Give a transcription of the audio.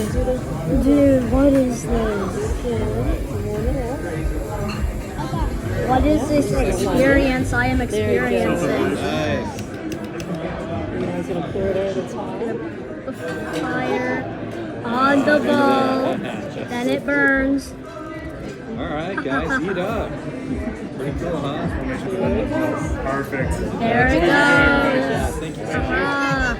Dude, what is this? What is this experience I am experiencing? Nice. Now he's gonna pour it over the top. Fire on the bowl, then it burns. All right, guys, eat up. Pretty cool, huh? Perfect. There it Yeah, goes. thank you. Ah.